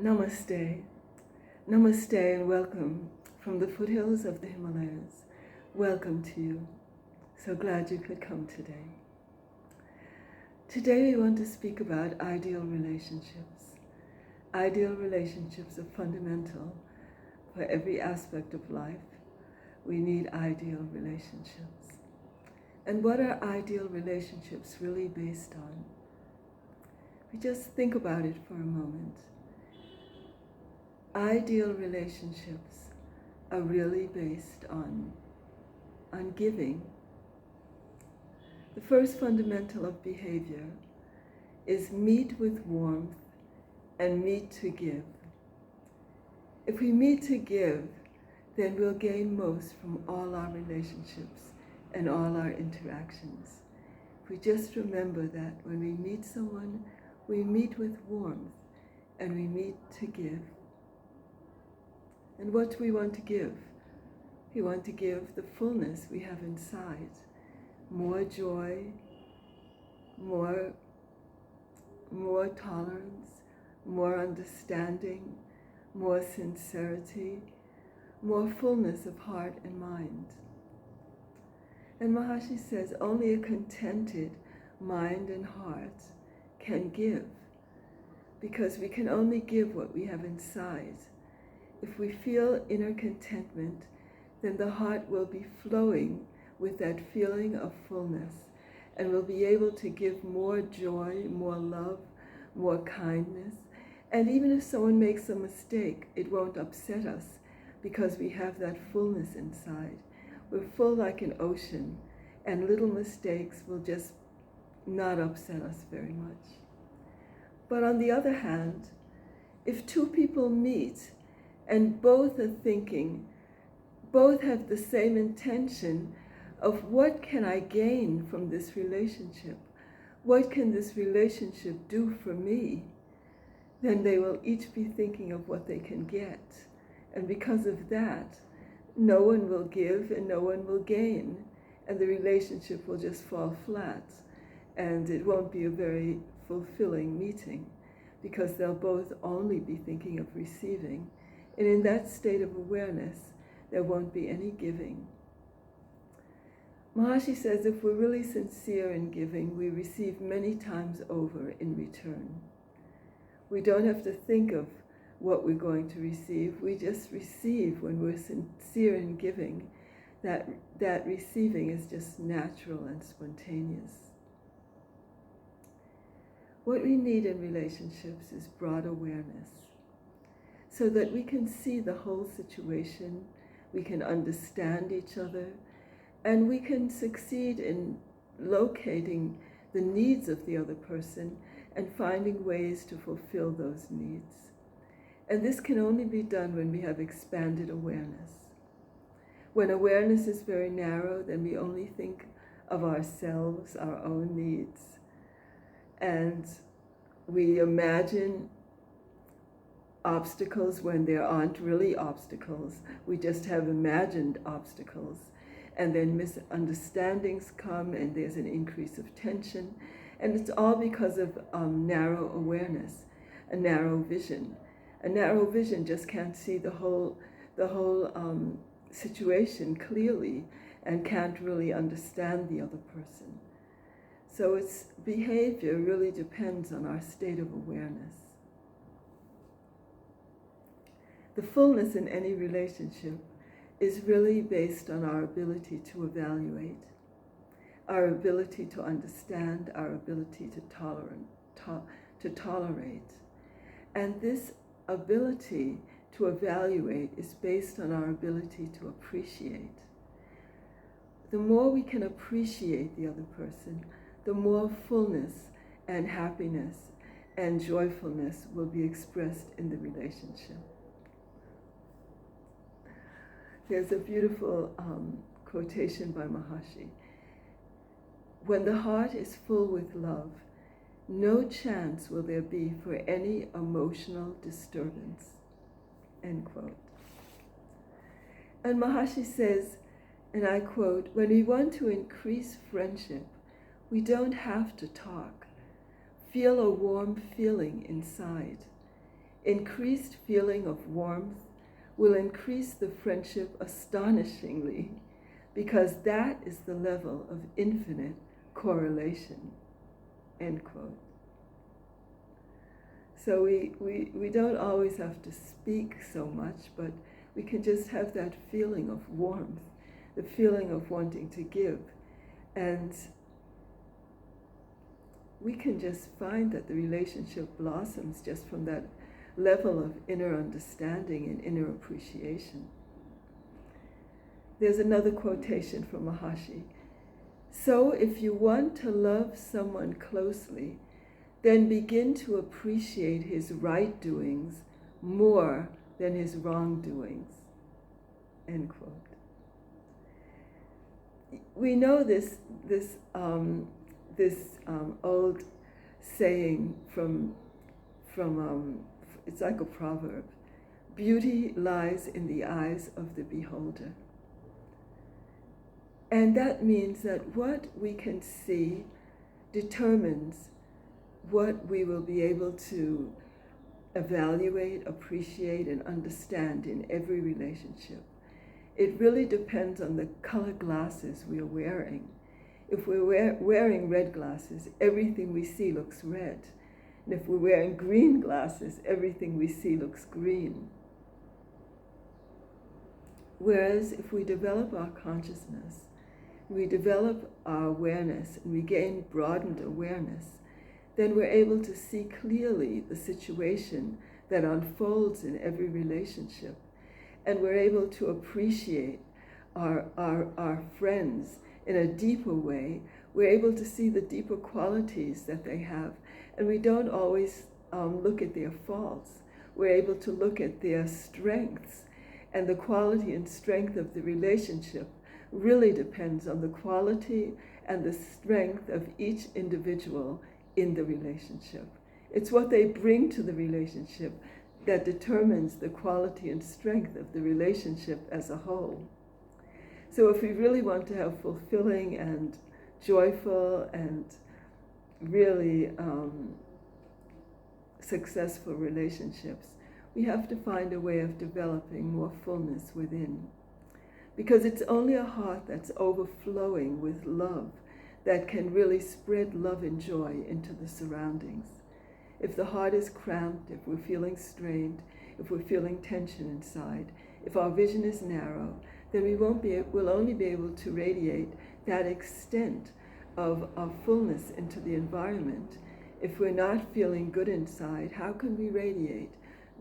Namaste. Namaste and welcome from the foothills of the Himalayas. Welcome to you. So glad you could come today. Today we want to speak about ideal relationships. Ideal relationships are fundamental for every aspect of life. We need ideal relationships. And what are ideal relationships really based on? We just think about it for a moment. Ideal relationships are really based on giving. The first fundamental of behavior is meet with warmth and meet to give. If we meet to give, then we'll gain most from all our relationships and all our interactions. If we just remember that when we meet someone, we meet with warmth and we meet to give. And what do we want to give? We want to give the fullness we have inside. More joy, more tolerance, more understanding, more sincerity, more fullness of heart and mind. And Maharishi says only a contented mind and heart can give, because we can only give what we have inside. If we feel inner contentment, then the heart will be flowing with that feeling of fullness, and we'll be able to give more joy, more love, more kindness. And even if someone makes a mistake, it won't upset us because we have that fullness inside. We're full like an ocean, and little mistakes will just not upset us very much. But on the other hand, if two people meet and both are thinking, both have the same intention of what can I gain from this relationship? What can this relationship do for me? Then they will each be thinking of what they can get. And because of that, no one will give and no one will gain. And the relationship will just fall flat. And it won't be a very fulfilling meeting, because they'll both only be thinking of receiving. And in that state of awareness, there won't be any giving. Maharishi says if we're really sincere in giving, we receive many times over in return. We don't have to think of what we're going to receive. We just receive when we're sincere in giving. That receiving is just natural and spontaneous. What we need in relationships is broad awareness, so that we can see the whole situation, we can understand each other, and we can succeed in locating the needs of the other person and finding ways to fulfill those needs. And this can only be done when we have expanded awareness. When awareness is very narrow, then we only think of ourselves, our own needs, and we imagine obstacles when there aren't really obstacles. We just have imagined obstacles. And then misunderstandings come, and there's an increase of tension. And it's all because of narrow awareness, a narrow vision. A narrow vision just can't see the whole situation clearly and can't really understand the other person. So its behavior really depends on our state of awareness. The fullness in any relationship is really based on our ability to evaluate, our ability to understand, our ability to tolerate. And this ability to evaluate is based on our ability to appreciate. The more we can appreciate the other person, the more fullness and happiness and joyfulness will be expressed in the relationship. There's a beautiful quotation by Maharishi. When the heart is full with love, no chance will there be for any emotional disturbance. End quote. And Maharishi says, and I quote, when we want to increase friendship, we don't have to talk. Feel a warm feeling inside. increased feeling of warmth will increase the friendship astonishingly, because that is the level of infinite correlation, end quote. So we don't always have to speak so much, but we can just have that feeling of warmth, the feeling of wanting to give. And we can just find that the relationship blossoms just from that level of inner understanding and inner appreciation. There's another quotation from Maharishi. So if you want to love someone closely, then begin to appreciate his right doings more than his wrongdoings, end quote. We know this old saying from it's like a proverb: beauty lies in the eyes of the beholder. And that means that what we can see determines what we will be able to evaluate, appreciate, and understand in every relationship. It really depends on the color glasses we are wearing. If we're wearing red glasses, everything we see looks red. And if we're wearing green glasses, everything we see looks green. Whereas if we develop our consciousness, we develop our awareness, and we gain broadened awareness, then we're able to see clearly the situation that unfolds in every relationship. And we're able to appreciate our friends in a deeper way. We're able to see the deeper qualities that they have. And we don't always look at their faults. We're able to look at their strengths. And the quality and strength of the relationship really depends on the quality and the strength of each individual in the relationship. It's what they bring to the relationship that determines the quality and strength of the relationship as a whole. So if we really want to have fulfilling and joyful and really successful relationships, we have to find a way of developing more fullness within. Because it's only a heart that's overflowing with love that can really spread love and joy into the surroundings. If the heart is cramped, if we're feeling strained, if we're feeling tension inside, if our vision is narrow, then we'll only be able to radiate that extent of fullness into the environment. If we're not feeling good inside, how can we radiate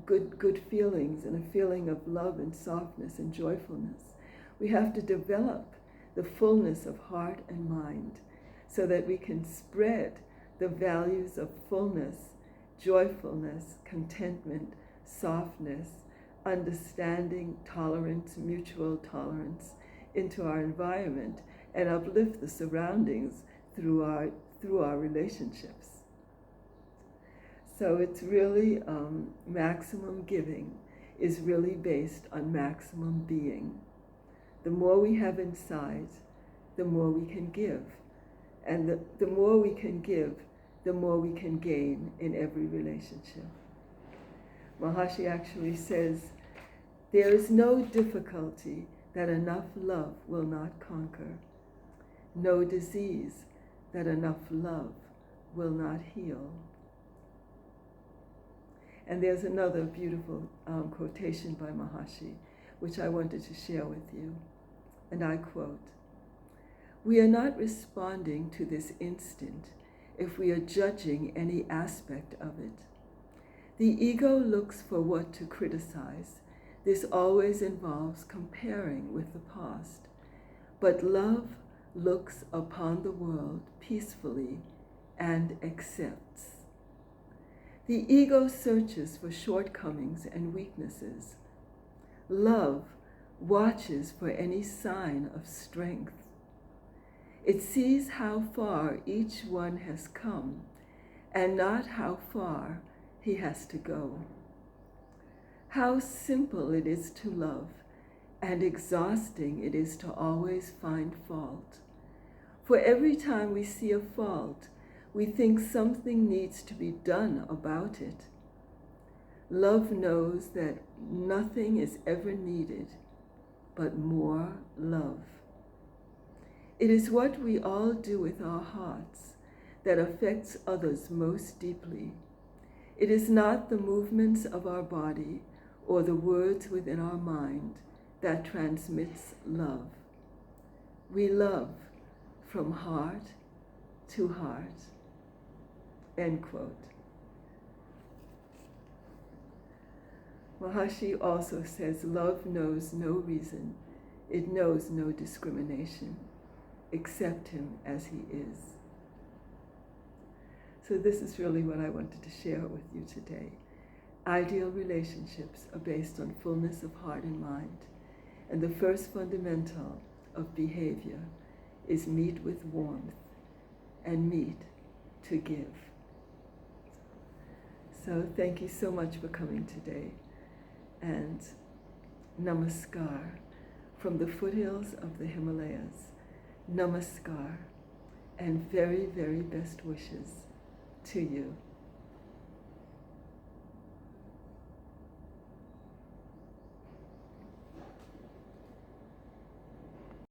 good feelings and a feeling of love and softness and joyfulness? We have to develop the fullness of heart and mind so that we can spread the values of fullness, joyfulness, contentment, softness, understanding, tolerance, mutual tolerance into our environment and uplift the surroundings through our relationships. So it's really maximum giving is really based on maximum being. The more we have inside, the more we can give. And the more we can give, the more we can gain in every relationship. Maharishi actually says, there is no difficulty that enough love will not conquer, no disease that enough love will not heal. And there's another beautiful quotation by Maharishi, which I wanted to share with you. And I quote, "We are not responding to this instant if we are judging any aspect of it. The ego looks for what to criticize. This always involves comparing with the past. But love looks upon the world peacefully and accepts. The ego searches for shortcomings and weaknesses. Love watches for any sign of strength. It sees how far each one has come and not how far he has to go. How simple it is to love and exhausting it is to always find fault. For every time we see a fault, we think something needs to be done about it. Love knows that nothing is ever needed but more love. It is what we all do with our hearts that affects others most deeply. It is not the movements of our body or the words within our mind that transmits love. We love from heart to heart. End quote. Maharishi also says, love knows no reason. It knows no discrimination. Accept him as he is. So this is really what I wanted to share with you today. Ideal relationships are based on fullness of heart and mind. And the first fundamental of behavior is meet with warmth and meet to give. So thank you so much for coming today. And namaskar from the foothills of the Himalayas. Namaskar and very, very best wishes to you.